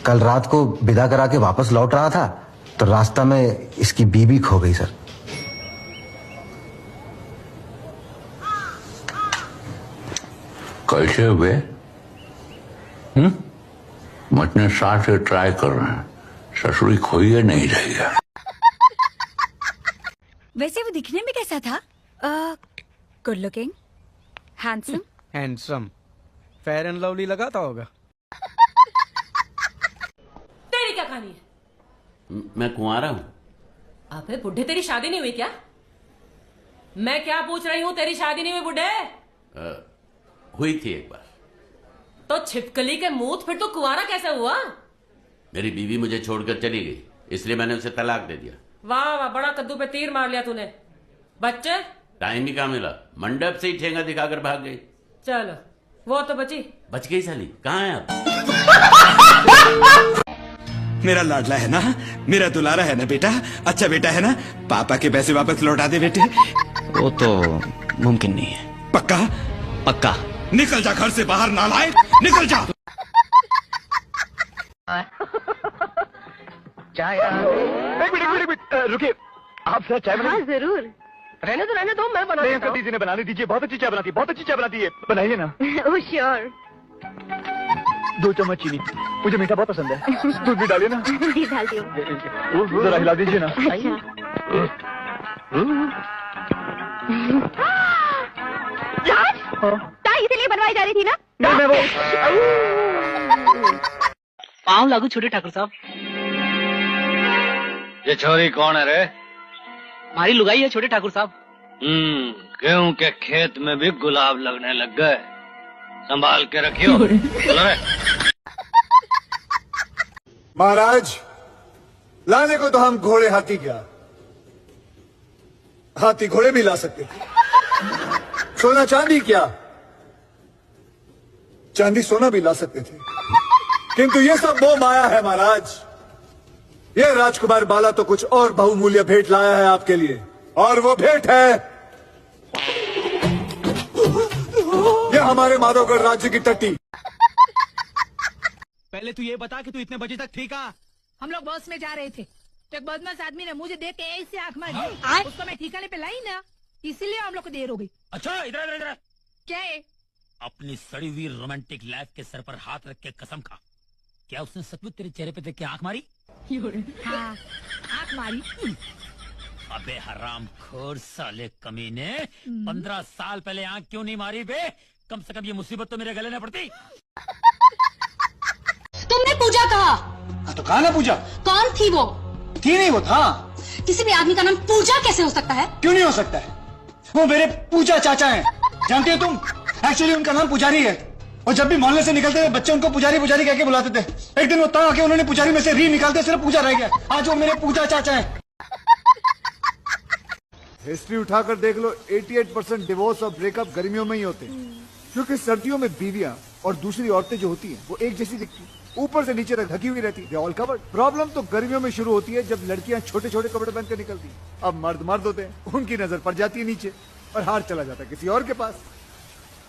कल रात को विदा करा के वापस लौट रहा था तो रास्ता में इसकी बीबी खो गई सर। कैसे हुए? मटने साथ से ट्राई कर रहे हैं, ससुरी खोइए नहीं रहेगा। वैसे वो दिखने में कैसा था? Good looking, handsome. Handsome, fair and lovely लगाता होगा। तेरी क्या कहानी है? मैं कुंवारा हूँ। अबे बुढ़े, तेरी शादी नहीं हुई क्या? मैं क्या पूछ रही हूँ, तेरी शादी नहीं हुई बुढ़े? हुई थी एक बार। तो छिपकली के मुंह, फिर तो कुंवारा कैसे हुआ? मेरी बीवी मुझे छोड़कर चली गई, इसलिए मैंने उसे तलाक दे दिया। वाह वाह, बड़ा कद्दू पे तीर मार लिया तूने। बच्चे? टाइम ही कहाँ मिला, मंडप से ही ठेंगा दिखाकर भाग गई। चलो, वो तो बची। बच गई साली, कहाँ है आप? मेरा लाडला है ना, मेरा दुलारा है ना बेटा, अच्छा बेटा है ना, पापा के पैसे वापस लौटा दे बेटे। वो तो मुमकिन नहीं है। पक्का? पक्का। निकल जा घर से बाहर, नालायक, निकल जा। चाय रुकिए, आप सर चाय बना। हाँ जरूर, रहने दो मैं बना देता हूँ। दीदी ने बनाने दीजिए, बहुत अच्छी चाय बनाती है, बहुत अच्छी चाय बनाती है, बनाइए ना। Oh sure. 2 चम्मच चीनी, मुझे मीठा बहुत पसंद है। दूध भी डालिए ना। नहीं डालती हूँ। जरा हिला दीजिए ना। अच्छा। राज, चाय इसीलिए बनवाई जा रही थी ना? नहीं, मैं वो पाँव लागू छोटे ठाकुर साहब। ये छोरी कौन है रे? हमारी लुगाई है छोटे ठाकुर साहब। गेहूं के खेत में भी गुलाब लगने लग गए, संभाल के रखियो। महाराज, लाने को तो हम घोड़े हाथी क्या, हाथी घोड़े भी ला सकते थे। सोना चांदी क्या, चांदी सोना भी ला सकते थे, किंतु ये सब मोह माया है महाराज। ये राजकुमार बाला तो कुछ और बहुमूल्य भेंट लाया है आपके लिए, और वो भेंट है ये हमारे माधवगढ़ राज्य की टट्टी। पहले तू ये बता कि तू इतने बजे तक ठीक है? हम लोग बस में जा रहे थे तो एक बदमाश आदमी ने मुझे देख के ऐसे आंख मारी। उसको मैं ठिकाने पे लाई ना, इसीलिए हम लोग को देर हो गई। अच्छा इधर इधर क्या है? अपनी सड़ी हुई रोमांटिक लाइफ के सर पर हाथ रख के कसम खा, क्या उसने सचमुच तेरे चेहरे पे देख के आंख मारी? हाँ, आंख मारी। अबे हराम खोर साले कमीने, 15 साल पहले आंख क्यों नहीं मारी बे? कम से कम ये मुसीबत तो मेरे गले न पड़ती। तुमने पूजा कहा तो कहा ना पूजा। कौन थी वो? थी नहीं, वो था। किसी भी आदमी का नाम पूजा कैसे हो सकता है? क्यों नहीं हो सकता है, वो मेरे पूजा चाचा हैं, जानते हो तुम? एक्चुअली उनका नाम पुजारी है, और जब भी मोहल्ले से निकलते थे बच्चे उनको पुजारी पुजारी कह के बुलाते थे। एक दिन वो तंग आके उन्होंने पुजारी में से री निकालते, सिर्फ पूजा रह गया। आज वो मेरे पूजा चाचा हैं। हिस्ट्री उठाकर देख लो, 88% डिवोर्स और ब्रेकअप गर्मियों में ही होते हैं, क्योंकि सर्दियों में बीवियां और दूसरी औरतें जो होती हैं वो एक जैसी दिखती हैं, ऊपर से नीचे तक ढकी हुई रहती है, ऑल कवर्ड। प्रॉब्लम तो गर्मियों में शुरू होती है जब लड़कियां छोटे छोटे कपड़े पहन कर निकलती हैं। अब मर्द होते हैं, उनकी नजर पड़ जाती है नीचे और हार चला जाता है किसी और के पास।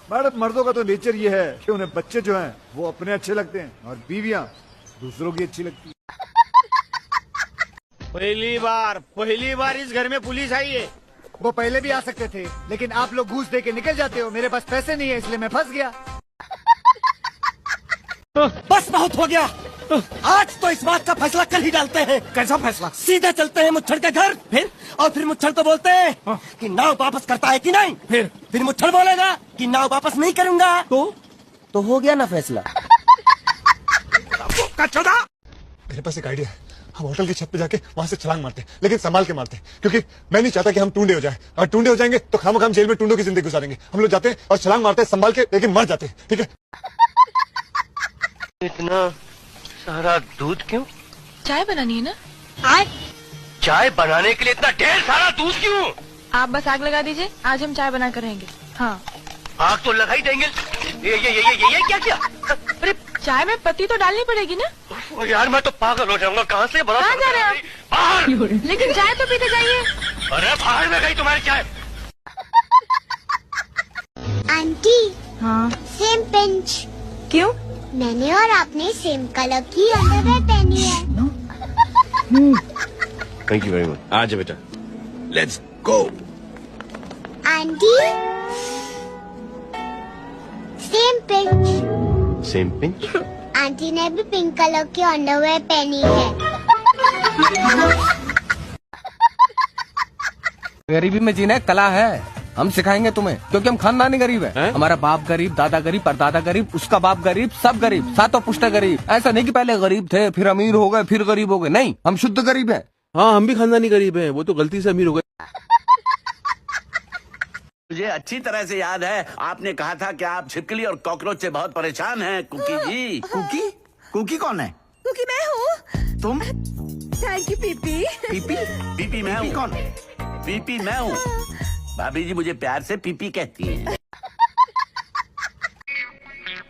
मर्दों का तो नेचर ये है कि उन्हें बच्चे जो हैं वो अपने अच्छे लगते हैं और बीवियां दूसरों की अच्छी लगती है। पहली बार इस घर में पुलिस आई है। वो पहले भी आ सकते थे, लेकिन आप लोग घूस दे के निकल जाते हो। मेरे पास पैसे नहीं है, इसलिए मैं फंस गया। बस बहुत हो गया, आज तो इस बात का फैसला कल ही डालते हैं। कैसा फैसला? सीधा चलते हैं मुच्छड़ के घर, फिर मुच्छड़ तो बोलते हैं कि नाव वापस करता है कि नहीं, फिर मुच्छड़ बोलेगा कि नाव वापस नहीं करूंगा, तो हो गया ना फैसला। मेरे पास एक आइडिया है, हम होटल की छत पे जाके वहाँ से छलांग मारते हैं, लेकिन संभाल के मारते हैं, क्योंकि मैं नहीं चाहता कि हम टूंडे हो जाएं, और टूंडे हो जाएंगे तो खामोखाम जेल में टूंडों की जिंदगी गुजारेंगे। हम लोग जाते हैं और छलांग मारते हैं संभाल के, लेकिन मर जाते हैं, ठीक है? इतना सारा दूध क्यों? चाय बनानी है ना? चाय बनाने के लिए इतना ढेर सारा दूध क्यों? आप बस आग लगा दीजिए, आज हम चाय बना कर रहेंगे। हाँ, आग तो लगा ही देंगे। ये क्या किया? अरे चाय में पत्ती तो डालनी पड़ेगी ना। ओ यार, मैं तो पागल हो जाऊंगा। कहाँ से बड़ा? कहाँ जा रहे हैं आप? बाहर। लेकिन चाय तो पीते जाइए। अरे बाहर में गई तुम्हारी चाय। आंटी, हाँ, सेम पिंच। क्यों? मैंने और आपने सेम कलर की अंडरवेयर पहनी है। Thank you very much. आ जा बेटा, let's go. Aunty same pinch. Same pinch. Aunty ने भी पिंक कलर की अंडरवेयर पहनी है। गरीबी में जीना कला है, हम सिखाएंगे तुम्हें, क्योंकि हम खानदानी गरीब है। हमारा बाप गरीब, दादा गरीब, परदादा गरीब, उसका बाप गरीब, सब गरीब, सातों पुश्ते गरीब। ऐसा नहीं कि पहले गरीब थे फिर अमीर हो गए फिर गरीब हो गए, नहीं, हम शुद्ध गरीब हैं। हाँ, हम भी खानदानी गरीब हैं, वो तो गलती से अमीर हो गए। मुझे अच्छी तरह से याद है, आपने कहा था कि आप छिपकली और कॉकरोच से बहुत परेशान हैं, कुकी जी। कुकी? कुकी कौन है? क्योंकि मैं हूँ। तुम? Thank you PP. PP? PP मैं हूँ। कौन? पीपी मैं हूँ। भाभी जी मुझे प्यार से पीपी कहती हैं।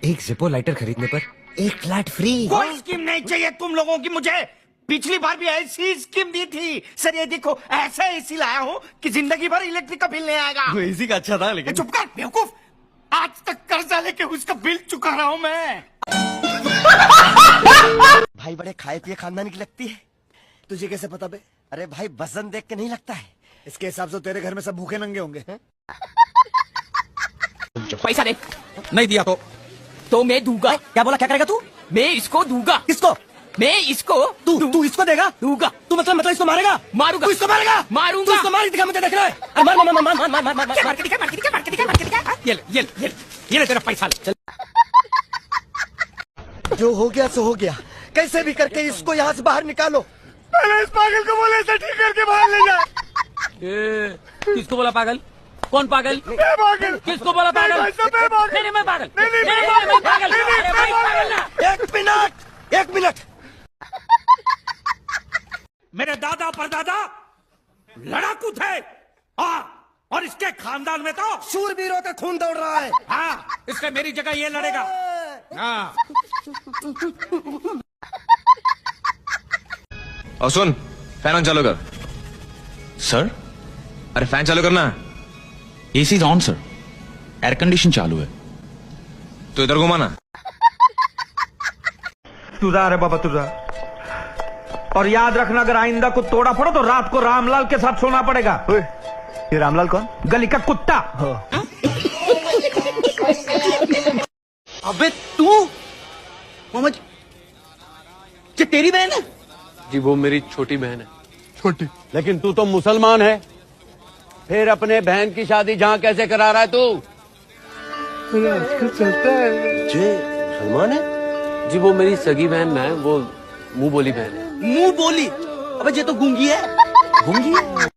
एक जिपो लाइटर खरीदने पर एक फ्लैट फ्री। कोई स्कीम नहीं चाहिए तुम लोगों की मुझे। पिछली बार भी ऐसी स्कीम दी थी। सर ये देखो, ऐसा एसी लाया हूँ कि जिंदगी भर इलेक्ट्रिक का बिल नहीं आएगा। एसी का अच्छा था लेकिन। चुप कर बेवकूफ, आज तक कर्जा लेके उसका बिल चुका रहा हूँ मैं। भाई बड़े खाए पिए खानदान की लगती है। तुझे कैसे पता बे? अरे भाई वजन देख के नहीं लगता है। इसके हिसाब से तेरे घर में सब भूखे नंगे होंगे। पैसा दे। नहीं दिया तो मैं दूंगा। क्या बोला, क्या करेगा तू? मैं इसको दूंगा। किसको? मैं इसको तू इसको देगा? दूंगा। तू मतलब इसको मारेगा? मारूंगा। तू इसको मारेगा? मारूंगा। तू इसको मार दिखा, मुझे देखना है। अरे मार मार मार मार मार मार मार मार मार के दिखा, मार के दिखा, मार के दिखा, मार के दिखा। ये ले तेरा पैसा ले। जो हो गया सो हो गया, कैसे भी करके इसको यहाँ से बाहर निकालो। पहले इस पागल को बोले ऐसा ठीक करके बाहर ले जा। किसको बोला पागल? कौन पागल? मैं पागल। किसको बोला पागल? मैं पागल। नहीं, मैं पागल। नहीं, मैं पागल। अरे भाई, पागल ना। एक मिनट। मेरे दादा परदादा लड़ाकू थे। हाँ, और इसके खानदान में तो शूरवीरों का खून दौड़ रहा है। हाँ, इसलिए मेरी जगह ये लड़ेगा। हाँ। और सुन, फैन ऑन चालू कर। सर? अरे फैन चालू करना। AC on sir, air condition चालू है। तो इधर घुमाना। तू जा रे बाबा, तू जा। और याद रखना, अगर आइंदा को तोड़ा फोड़ा तो रात को रामलाल के साथ सोना पड़ेगा। ये रामलाल कौन? गली का कुत्ता। अबे तू मोहम्मद, ये तेरी बहन है? जी वो मेरी छोटी बहन है। छोटी? लेकिन तू तो मुसलमान है, फिर अपने बहन की शादी जहाँ कैसे करा रहा है तू? आजकल चलता है। जी मुसलमान है? जी वो मेरी सगी बहन है, वो मुंह बोली बहन है। मुंह बोली? अबे ये तो गूंगी है। गूंगी है?